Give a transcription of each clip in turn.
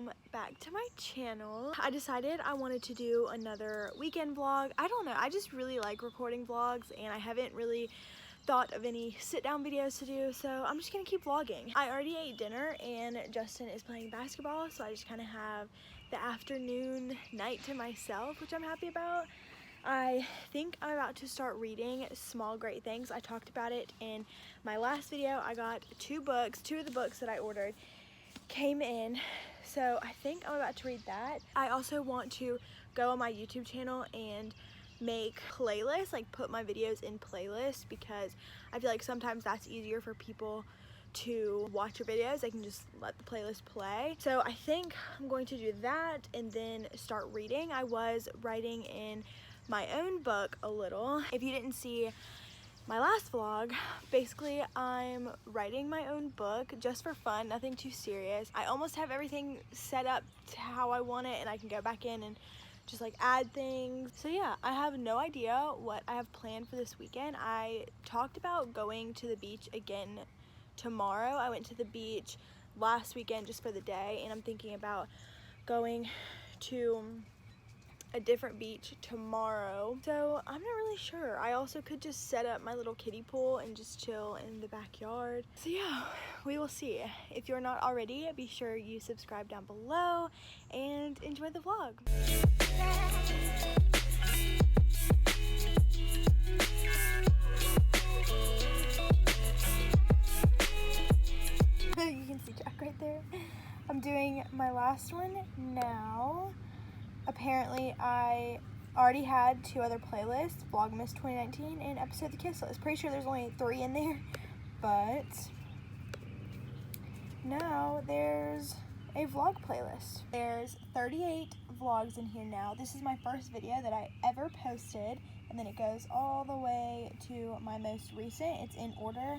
welcome back to my channel. I decided I wanted to do another weekend vlog. I don't know, I just really like recording vlogs and I haven't really thought of any sit down videos to do, so I'm just gonna keep vlogging. I already ate dinner and Justin is playing basketball, so I just kind of have the afternoon night to myself, which I'm happy about. I think I'm about to start reading Small Great Things. I talked about it in my last video. I got two of the books that I ordered came in, so I think I'm about to read that. I also want to go on my YouTube channel and make playlists, like put my videos in playlists, because I feel like sometimes that's easier for people to watch your videos. They can just let the playlist play. So I think I'm going to do that and then start reading. I was writing in my own book a little. If you didn't see my last vlog, basically I'm writing my own book just for fun, nothing too serious. I almost have everything set up to how I want it, and I can go back in and just like add things. So yeah, I have no idea what I have planned for this weekend. I talked about going to the beach again tomorrow. I went to the beach last weekend just for the day, and I'm thinking about going to a different beach tomorrow, so I'm not really sure. I also could just set up my little kiddie pool and just chill in the backyard. So yeah, we will see. If you're not already, be sure you subscribe down below and enjoy the vlog. You can see Jack right there. I'm doing my last one now. Apparently, I already had two other playlists, Vlogmas 2019 and Episode the Kiss List. Pretty sure there's only 3 in there, but now there's a vlog playlist. There's 38 vlogs in here now. This is my first video that I ever posted, and then it goes all the way to my most recent. It's in order.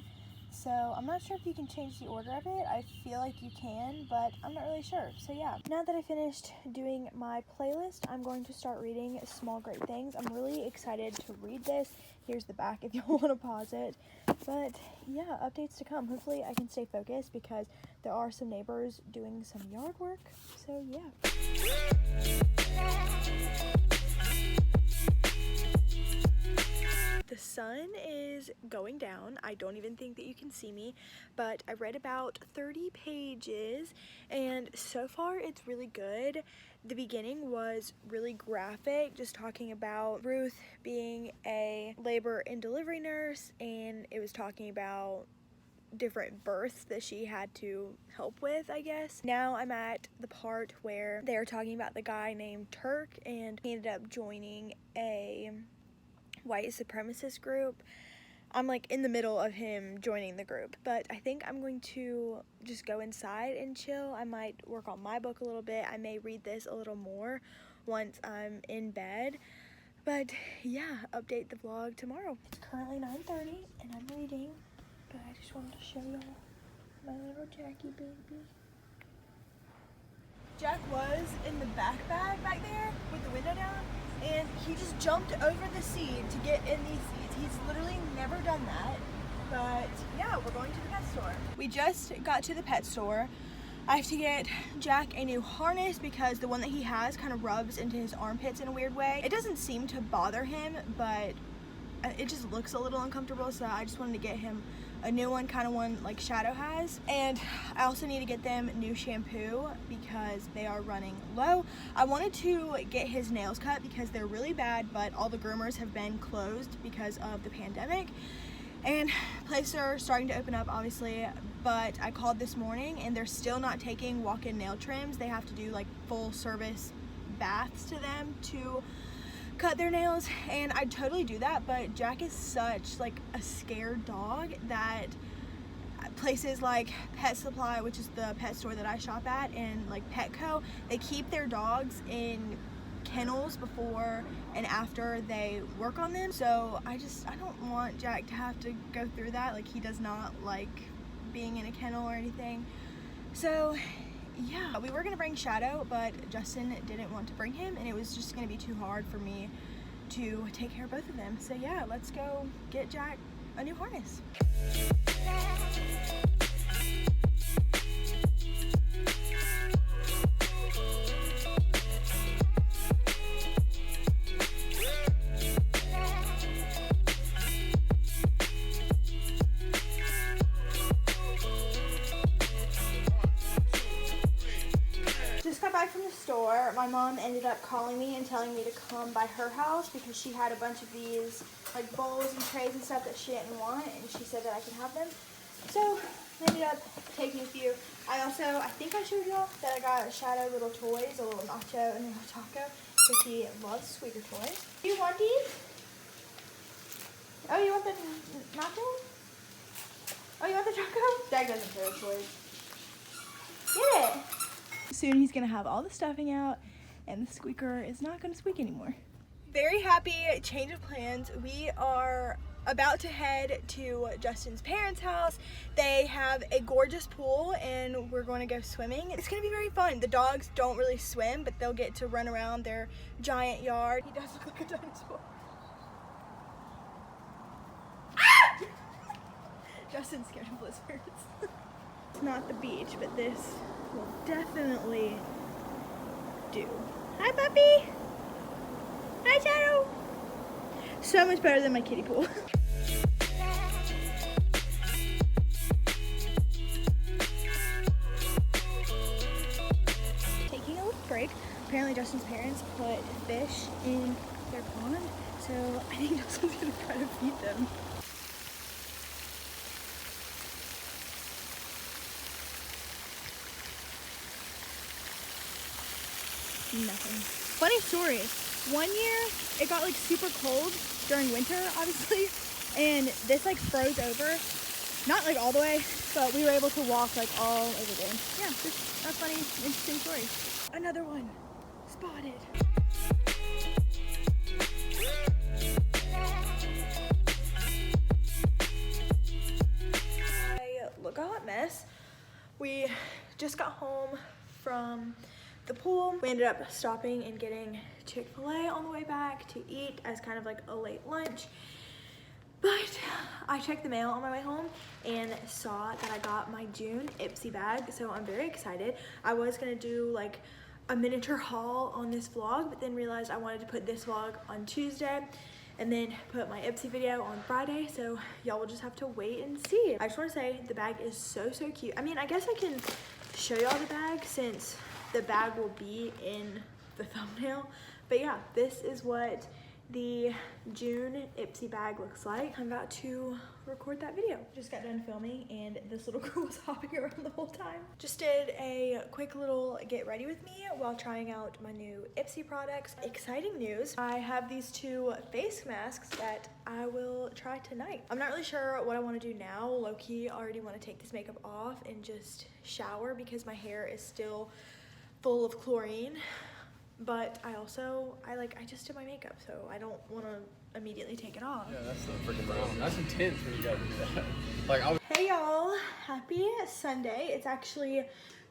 So I'm not sure if you can change the order of it. I feel like you can, but I'm not really sure. So yeah, now that I finished doing my playlist, I'm going to start reading Small Great Things. I'm really excited to read this. Here's the back if you want to pause it. But yeah, updates to come. Hopefully I can stay focused because there are some neighbors doing some yard work. So yeah. The sun is going down. I don't even think that you can see me, but I read about 30 pages and so far it's really good. The beginning was really graphic, just talking about Ruth being a labor and delivery nurse, and it was talking about different births that she had to help with, I guess. Now I'm at the part where they're talking about the guy named Turk, and he ended up joining a white supremacist group. I'm like in the middle of him joining the group, but I think I'm going to just go inside and chill. I might work on my book a little bit. I may read this a little more once I'm in bed, but yeah, update the vlog tomorrow. It's currently 9:30 and I'm reading, but I just wanted to show y'all my little Jackie baby. Jack was in the back bag back there with the window down, and he just jumped over the seat to get in these seats. He's literally never done that, but yeah, we're going to the pet store. We just got to the pet store. I have to get Jack a new harness because the one that he has kind of rubs into his armpits in a weird way. It doesn't seem to bother him, but it just looks a little uncomfortable, so I just wanted to get him a new one, kind of one like Shadow has. And I also need to get them new shampoo because they are running low. I wanted to get his nails cut because they're really bad, but all the groomers have been closed because of the pandemic, and places are starting to open up obviously, but I called this morning and they're still not taking walk-in nail trims. They have to do like full service baths to them to cut their nails, and I'd totally do that, but Jack is such like a scared dog that places like Pet Supply, which is the pet store that I shop at, and like Petco, they keep their dogs in kennels before and after they work on them. So I don't want Jack to have to go through that. Like, he does not like being in a kennel or anything. So yeah, we were gonna bring Shadow, but Justin didn't want to bring him, and it was just gonna be too hard for me to take care of both of them. So yeah, let's go get Jack a new harness. my mom ended up calling me and telling me to come by her house because she had a bunch of these like bowls and trays and stuff that she didn't want, and she said that I could have them. So I ended up taking a few. I think I showed y'all that I got Shadow little toys, a little nacho and a little taco, because he loves squeaker toys. Do you want these? Oh, you want the nacho? Oh, you want the taco? Dad doesn't throw toys. Get it! Soon he's gonna have all the stuffing out and the squeaker is not gonna squeak anymore. Very happy change of plans. We are about to head to Justin's parents' house. They have a gorgeous pool and we're going to go swimming. It's gonna be very fun. The dogs don't really swim, but they'll get to run around their giant yard. He does look like a dinosaur. Ah! Justin's scared of blizzards. It's not the beach, but this will definitely do. Hi, puppy. Hi, Shadow. So much better than my kiddie pool. Taking a little break. Apparently Justin's parents put fish in their pond, so I think Justin's gonna try to feed them. Nothing. Funny story. One year it got like super cold during winter, obviously, and this like froze over. Not like all the way, but we were able to walk like all over there. Yeah, just a funny, interesting story. Another one. Spotted. I look a hot mess. We just got home from the pool. We ended up stopping and getting Chick-fil-A on the way back to eat as kind of like a late lunch. But I checked the mail on my way home and saw that I got my June Ipsy bag, so I'm very excited. I was gonna do like a miniature haul on this vlog, but then realized I wanted to put this vlog on Tuesday and then put my Ipsy video on Friday, so y'all will just have to wait and see. I just wanna say the bag is so cute. I mean, I guess I can show y'all the bag since the bag will be in the thumbnail, but yeah, this is what the June Ipsy bag looks like. I'm about to record that video. Just got done filming and this little girl was hopping around the whole time. Just did a quick little get ready with me while trying out my new Ipsy products. Exciting news, I have these two face masks that I will try tonight. I'm not really sure what I want to do now. Low-key, I already want to take this makeup off and just shower because my hair is still full of chlorine. But I just did my makeup, so I don't want to immediately take it off. Yeah, that's so freaking brown. That's intense when you gotta do that. Hey y'all, happy Sunday. It's actually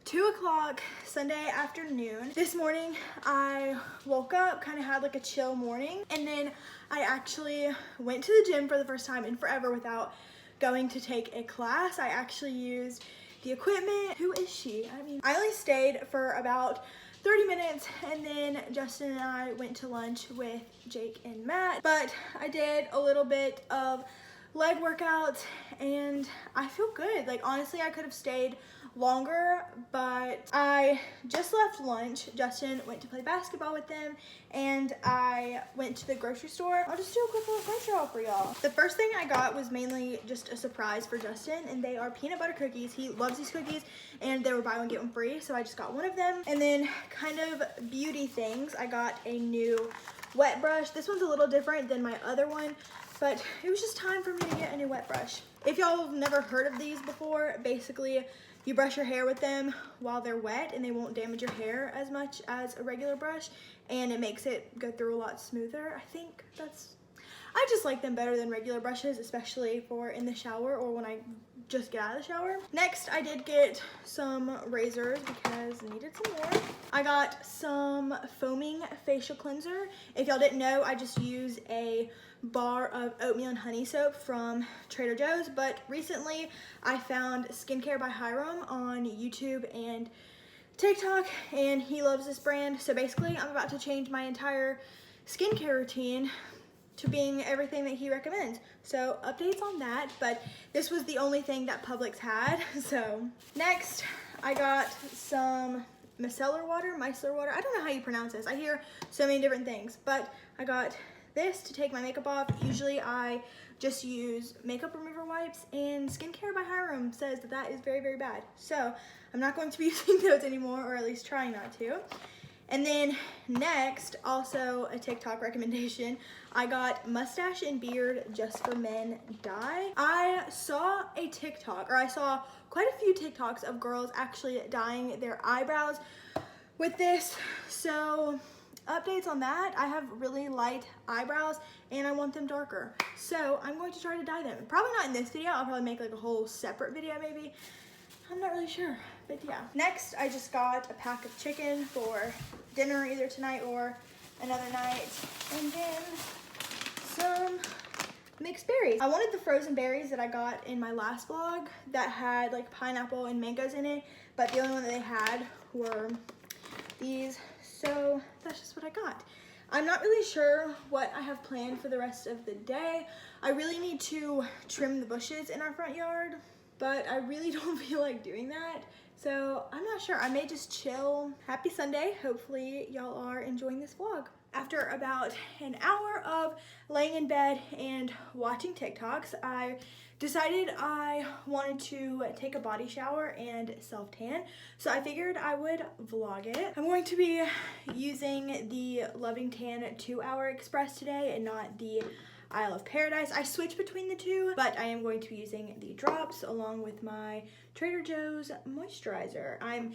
2 o'clock Sunday afternoon. This morning I woke up, kind of had like a chill morning, and then I actually went to the gym for the first time in forever without going to take a class. I actually used the equipment. Who is she? I mean, I only stayed for about 30 minutes and then Justin and I went to lunch with Jake and Matt, but I did a little bit of leg workouts and I feel good. Like honestly, I could have stayed longer, but I just left lunch. Justin went to play basketball with them and I went to the grocery store. I'll just do a quick little grocery haul for y'all. The first thing I got was mainly just a surprise for Justin, and they are peanut butter cookies. He loves these cookies and they were buy one get one free, so I just got one of them. And then kind of beauty things, I got a new wet brush. This one's a little different than my other one, but it was just time for me to get a new wet brush. If y'all have never heard of these before, basically you brush your hair with them while they're wet and they won't damage your hair as much as a regular brush, and it makes it go through a lot smoother. I just like them better than regular brushes, especially for in the shower or when I just get out of the shower. Next, I did get some razors because I needed some more. I got some foaming facial cleanser. If y'all didn't know, I just use a bar of oatmeal and honey soap from Trader Joe's, but recently I found Skincare by Hiram on YouTube and TikTok, and he loves this brand. So basically, I'm about to change my entire skincare routine to being everything that he recommends. So updates on that, but this was the only thing that Publix had. So next, I got some micellar water, I don't know how you pronounce this. I hear so many different things, but I got this to take my makeup off. Usually I just use makeup remover wipes, and Skincare by Hiram says that that is very, very bad. So I'm not going to be using those anymore, or at least trying not to. And then next, also a TikTok recommendation, I got Mustache and Beard Just for Men dye. I saw a TikTok, or I saw quite a few TikToks of girls actually dyeing their eyebrows with this. So updates on that, I have really light eyebrows and I want them darker. So I'm going to try to dye them. Probably not in this video, I'll probably make like a whole separate video maybe. I'm not really sure, but yeah. Next, I just got a pack of chicken for dinner either tonight or another night. And then some mixed berries. I wanted the frozen berries that I got in my last vlog that had like pineapple and mangoes in it, but the only one that they had were these, so that's just what I got. I'm not really sure what I have planned for the rest of the day. I really need to trim the bushes in our front yard, but I really don't feel like doing that. So I'm not sure, I may just chill. Happy Sunday, hopefully y'all are enjoying this vlog. After about an hour of laying in bed and watching TikToks, I decided I wanted to take a body shower and self-tan. So I figured I would vlog it. I'm going to be using the Loving Tan 2-Hour Express today and not the Isle of Paradise. I switch between the two, but I am going to be using the drops along with my Trader Joe's moisturizer. I'm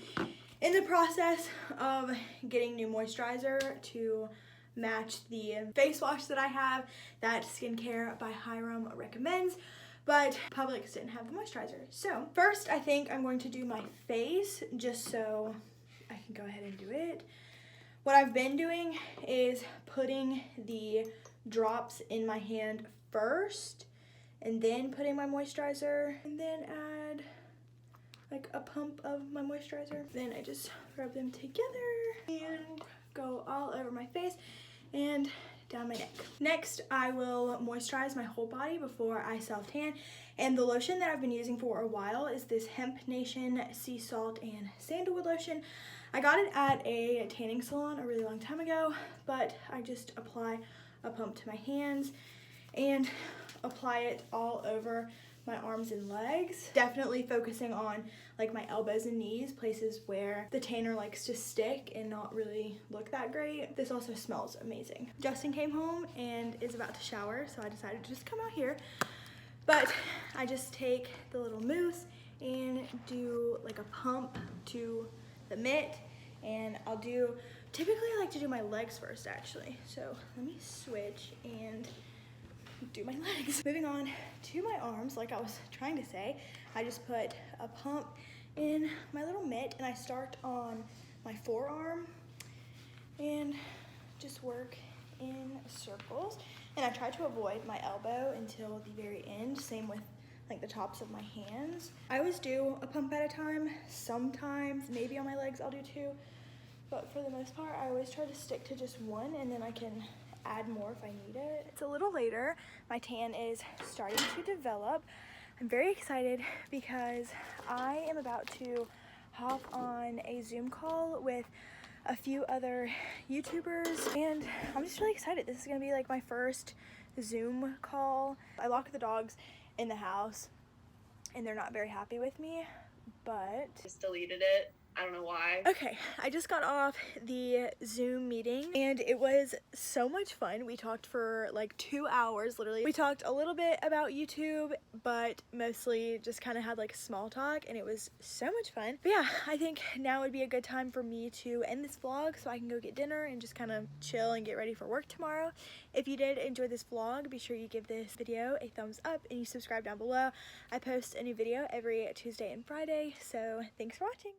in the process of getting new moisturizer to match the face wash that I have that Skincare by Hiram recommends, but Publix didn't have the moisturizer. So first, I think I'm going to do my face just so I can go ahead and do it. What I've been doing is putting the drops in my hand first and then putting my moisturizer, and then add like a pump of my moisturizer. Then I just rub them together and go all over my face and down my neck. Next, I will moisturize my whole body before I self-tan, and the lotion that I've been using for a while is this Hemp Nation Sea Salt and Sandalwood lotion. I got it at a tanning salon a really long time ago, but I just apply a pump to my hands and apply it all over my arms and legs. Definitely focusing on like my elbows and knees, places where the tanner likes to stick and not really look that great. This also smells amazing. Justin came home and is about to shower, so I decided to just come out here. But I just take the little mousse and do like a pump to the mitt, and I'll do, typically I like to do my legs first actually. So let me switch and do my legs. Moving on to my arms, like I was trying to say, I just put a pump in my little mitt and I start on my forearm and just work in circles. And I try to avoid my elbow until the very end, same with like the tops of my hands. I always do a pump at a time. Sometimes, maybe on my legs I'll do two, but for the most part, I always try to stick to just one, and then I can add more if I need it. It's a little later. My tan is starting to develop. I'm very excited because I am about to hop on a Zoom call with a few other YouTubers, and I'm just really excited. This is gonna be like my first Zoom call. I lock the dogs in the house and they're not very happy with me, but Just deleted it. I don't know why. okay, I just got off the Zoom meeting and it was so much fun. We talked for like 2 hours, literally. We talked a little bit about YouTube, but mostly just kind of had like small talk, and it was so much fun. But yeah, I think now would be a good time for me to end this vlog so I can go get dinner and just kind of chill and get ready for work tomorrow. If you did enjoy this vlog, be sure you give this video a thumbs up and you subscribe down below. I post a new video every Tuesday and Friday, so thanks for watching.